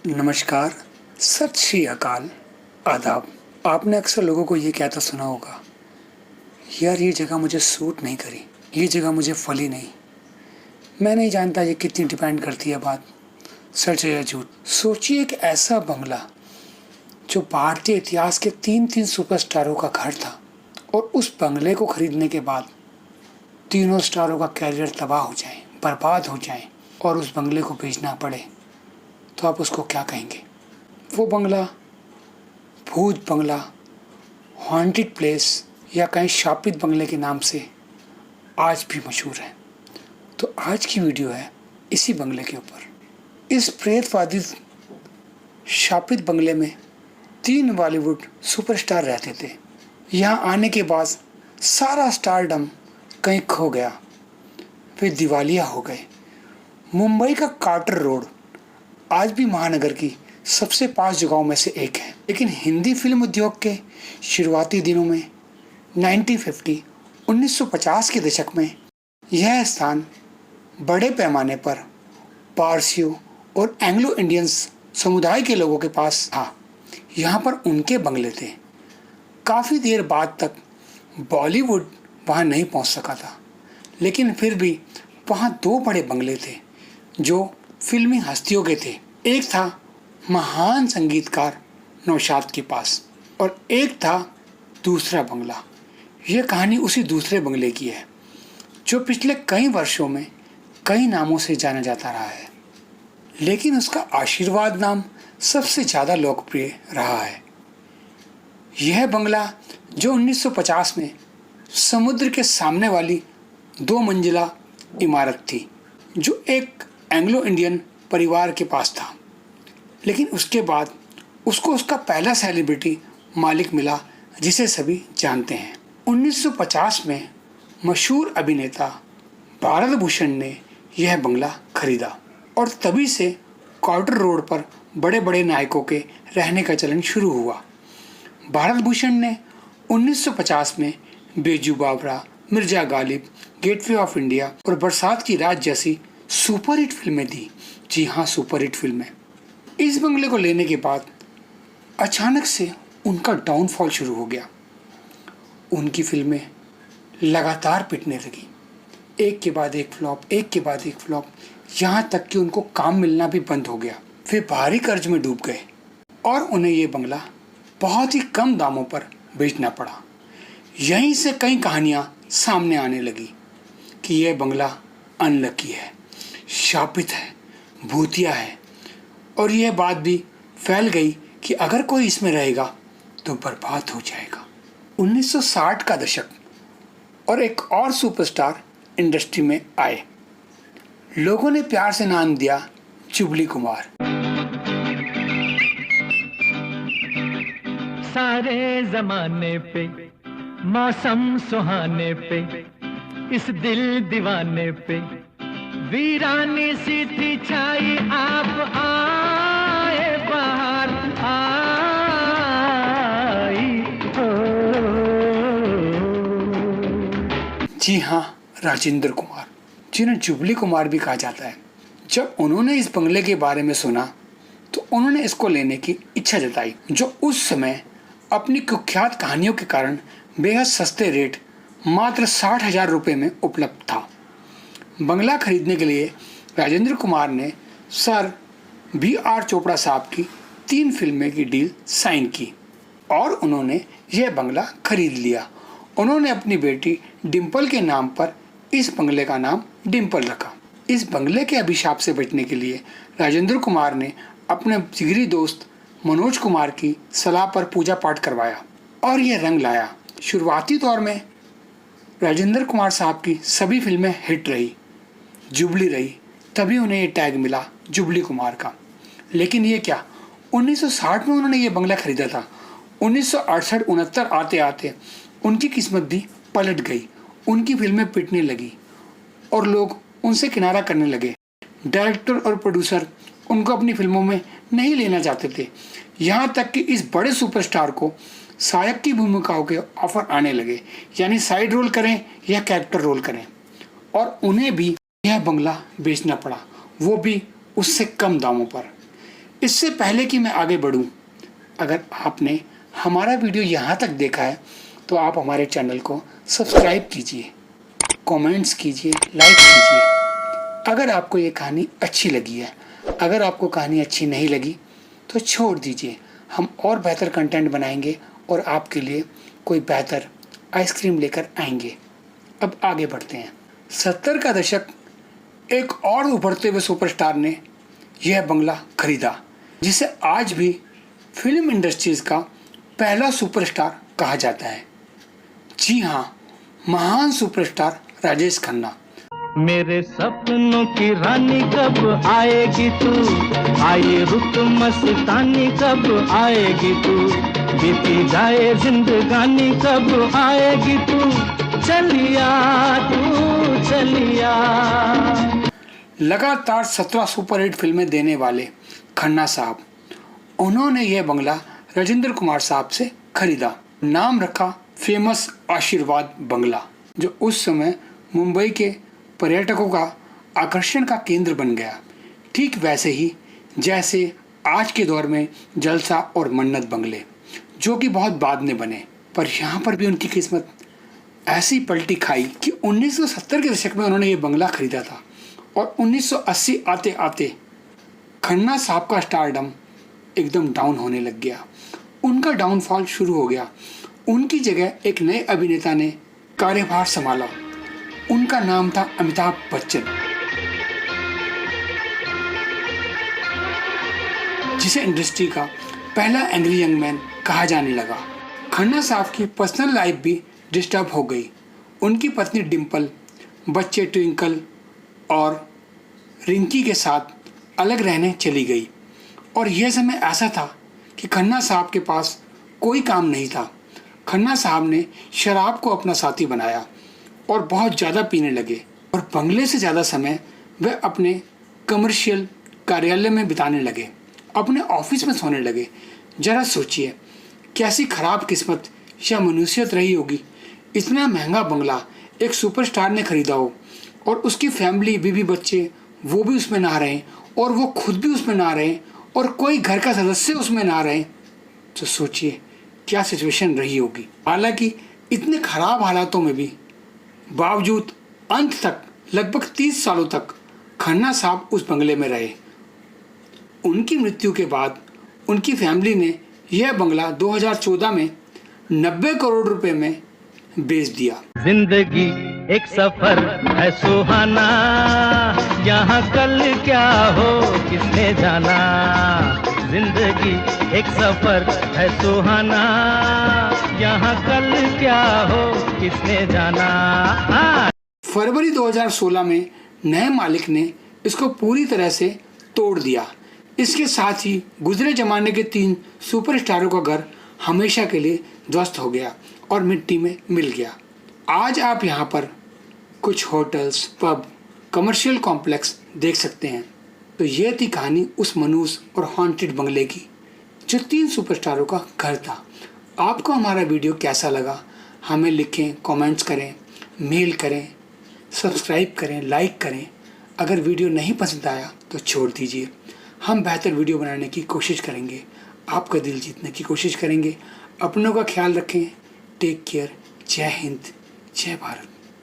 नमस्कार, सत श्री अकाल, आदाब। आपने अक्सर लोगों को ये कहता सुना होगा, यार ये जगह मुझे सूट नहीं करी, ये जगह मुझे फली नहीं। मैं नहीं जानता ये कितनी डिपेंड करती है बात सच है या झूठ। सोचिए एक ऐसा बंगला जो भारतीय इतिहास के 3 सुपरस्टारों का घर था और उस बंगले को खरीदने के बाद तीनों स्टारों का कैरियर तबाह हो जाए, बर्बाद हो जाए और उस बंगले को बेचना पड़े, तो आप उसको क्या कहेंगे? वो बंगला भूत बंगला, हॉन्टेड प्लेस या कहीं शापित बंगले के नाम से आज भी मशहूर है। तो आज की वीडियो है इसी बंगले के ऊपर। इस प्रेतवादी शापित बंगले में 3 बॉलीवुड सुपरस्टार रहते थे। यहाँ आने के बाद सारा स्टारडम कहीं खो गया, वे दिवालिया हो गए। मुंबई का कार्टर रोड आज भी महानगर की सबसे पास जगहों में से एक है, लेकिन हिंदी फिल्म उद्योग के शुरुआती दिनों में 1950 के दशक में यह स्थान बड़े पैमाने पर पारसियों और एंग्लो इंडियंस समुदाय के लोगों के पास था। यहाँ पर उनके बंगले थे। काफ़ी देर बाद तक बॉलीवुड वहाँ नहीं पहुँच सका था, लेकिन फिर भी वहाँ 2 बड़े बंगले थे जो फिल्मी हस्तियों के थे। एक था महान संगीतकार नौशाद के पास और एक था दूसरा बंगला। यह कहानी उसी दूसरे बंगले की है जो पिछले कई वर्षों में कई नामों से जाना जाता रहा है, लेकिन उसका आशीर्वाद नाम सबसे ज़्यादा लोकप्रिय रहा है। यह बंगला जो 1950 में समुद्र के सामने वाली 2 मंजिला इमारत थी, जो एक एंग्लो इंडियन परिवार के पास था, लेकिन उसके बाद उसको उसका पहला सेलिब्रिटी मालिक मिला जिसे सभी जानते हैं। 1950 में मशहूर अभिनेता भारत भूषण ने यह बंगला खरीदा और तभी से कार्टर रोड पर बड़े बड़े नायकों के रहने का चलन शुरू हुआ। भारत भूषण ने 1950 में Baiju Bawra, Mirza Ghalib, gateway of India और बरसात की रात जैसी सुपरहिट फिल्में दी। जी हाँ, सुपरहिट फिल्में। इस बंगले को लेने के बाद अचानक से उनका डाउनफॉल शुरू हो गया। उनकी फिल्में लगातार पिटने लगी, एक के बाद एक फ्लॉप, एक के बाद एक फ्लॉप, यहाँ तक कि उनको काम मिलना भी बंद हो गया। वे भारी कर्ज में डूब गए और उन्हें ये बंगला बहुत ही कम दामों पर बेचना पड़ा। यहीं से कई कहानियाँ सामने आने लगी कि यह बंगला अनलकी है, शापित है, भूतिया है, और यह बात भी फैल गई कि अगर कोई इसमें रहेगा तो बर्बाद हो जाएगा। 1960 का दशक और एक और सुपरस्टार इंडस्ट्री में आए। लोगों ने प्यार से नाम दिया जुबली कुमार। सारे जमाने पे, मौसम सुहाने पे, इस दिल दीवाने पे वीरानी सी थी छाई, आप आए बाहर आई हो। जी हाँ, राजेंद्र कुमार, जिन्हें जुबली कुमार भी कहा जाता है। जब उन्होंने इस बंगले के बारे में सुना तो उन्होंने इसको लेने की इच्छा जताई, जो उस समय अपनी कुख्यात कहानियों के कारण बेहद सस्ते रेट मात्र 60,000 रुपये में उपलब्ध था। बंगला खरीदने के लिए राजेंद्र कुमार ने सर B.R. चोपड़ा साहब की 3 फिल्में की डील साइन की और उन्होंने यह बंगला खरीद लिया। उन्होंने अपनी बेटी डिम्पल के नाम पर इस बंगले का नाम डिम्पल रखा। इस बंगले के अभिशाप से बचने के लिए राजेंद्र कुमार ने अपने जिगरी दोस्त मनोज कुमार की सलाह पर पूजा पाठ करवाया और यह रंग लाया। शुरुआती दौर में राजेंद्र कुमार साहब की सभी फिल्में हिट रही, जुबली रही, तभी उन्हें ये टैग मिला जुबली कुमार का। लेकिन ये क्या, 1960 में उन्होंने ये बंगला खरीदा था। 1968-69 आते आते उनकी किस्मत भी पलट गई। उनकी फिल्में पिटने लगी और लोग उनसे किनारा करने लगे। डायरेक्टर और प्रोड्यूसर उनको अपनी फिल्मों में नहीं लेना चाहते थे। यहाँ तक कि इस बड़े सुपरस्टार को सहायक की भूमिकाओं के ऑफर आने लगे, यानी साइड रोल करें या कैरेक्टर रोल करें, और उन्हें भी यह बंगला बेचना पड़ा, वो भी उससे कम दामों पर। इससे पहले कि मैं आगे बढ़ूं, अगर आपने हमारा वीडियो यहाँ तक देखा है तो आप हमारे चैनल को सब्सक्राइब कीजिए, कमेंट्स कीजिए, लाइक कीजिए। अगर आपको ये कहानी अच्छी लगी है, अगर आपको कहानी अच्छी नहीं लगी तो छोड़ दीजिए, हम और बेहतर कंटेंट बनाएंगे और आपके लिए कोई बेहतर आइसक्रीम लेकर आएंगे। अब आगे बढ़ते हैं। 70 का दशक, एक और उभरते हुए सुपरस्टार ने यह बंगला खरीदा, जिसे आज भी फिल्म इंडस्ट्रीज का पहला सुपरस्टार कहा जाता है। जी हाँ, महान सुपरस्टार राजेश खन्ना। मेरे सपनों की रानी कब आएगी तू, आए रुत मस्तानी कब आएगी तू, बीती जाए जिंदगानी कब आएगी तू, चलिया तू चलिया। लगातार 17 सुपरहिट फिल्में देने वाले खन्ना साहब, उन्होंने यह बंगला राजेंद्र कुमार साहब से खरीदा। नाम रखा फेमस आशीर्वाद बंगला, जो उस समय मुंबई के पर्यटकों का आकर्षण का केंद्र बन गया। ठीक वैसे ही जैसे आज के दौर में जलसा और मन्नत बंगले, जो कि बहुत बाद में बने। पर यहाँ पर भी उनकी किस्मत ऐसी पलटी खाई कि 1970 के दशक में उन्होंने ये बंगला खरीदा था और 1980 आते आते खन्ना साहब का स्टारडम एकदम डाउन होने लग गया। उनका डाउनफॉल शुरू हो गया। उनकी जगह एक नए अभिनेता ने कार्यभार संभाला। उनका नाम था अमिताभ बच्चन, जिसे इंडस्ट्री का पहला एंग्री यंग मैन कहा जाने लगा। खन्ना साहब की पर्सनल लाइफ भी डिस्टर्ब हो गई। उनकी पत्नी डिम्पल, बच्चे ट्विंकल और रिंकी के साथ अलग रहने चली गई और यह समय ऐसा था कि खन्ना साहब के पास कोई काम नहीं था। खन्ना साहब ने शराब को अपना साथी बनाया और बहुत ज़्यादा पीने लगे और बंगले से ज़्यादा समय वे अपने कमर्शियल कार्यालय में बिताने लगे, अपने ऑफिस में सोने लगे। जरा सोचिए कैसी खराब किस्मत या मनुष्यत रही होगी। इतना महंगा बंगला एक सुपरस्टार ने खरीदा हो और उसकी फैमिली, बीवी बच्चे, वो भी उसमें ना रहें और वो खुद भी उसमें ना रहें और कोई घर का सदस्य उसमें ना रहे, तो सोचिए क्या सिचुएशन रही होगी। हालांकि इतने खराब हालातों में भी बावजूद अंत तक लगभग 30 सालों तक खन्ना साहब उस बंगले में रहे। उनकी मृत्यु के बाद उनकी फैमिली ने यह बंगला 2014 में 90 करोड़ रुपए में बेच दिया। जिंदगी एक सफर है सुहाना, यहाँ कल क्या हो किसने जाना। जिंदगी एक सफर है सुहाना, यहाँ कल क्या हो किसने जाना। फरवरी 2016 में नए मालिक ने इसको पूरी तरह से तोड़ दिया। इसके साथ ही गुजरे जमाने के 3 सुपरस्टारों का घर हमेशा के लिए ध्वस्त हो गया और मिट्टी में मिल गया। आज आप यहाँ पर कुछ होटल्स, पब, कमर्शियल कॉम्प्लेक्स देख सकते हैं। तो ये थी कहानी उस मनूस और हॉन्टेड बंगले की, जो 3 सुपरस्टारों का घर था। आपको हमारा वीडियो कैसा लगा हमें लिखें, कमेंट्स करें, मेल करें, सब्सक्राइब करें, लाइक करें। अगर वीडियो नहीं पसंद आया तो छोड़ दीजिए। हम बेहतर वीडियो बनाने की कोशिश करेंगे, आपका दिल जीतने की कोशिश करेंगे। अपनों का ख्याल रखें। Take care. जय हिंद, जय भारत।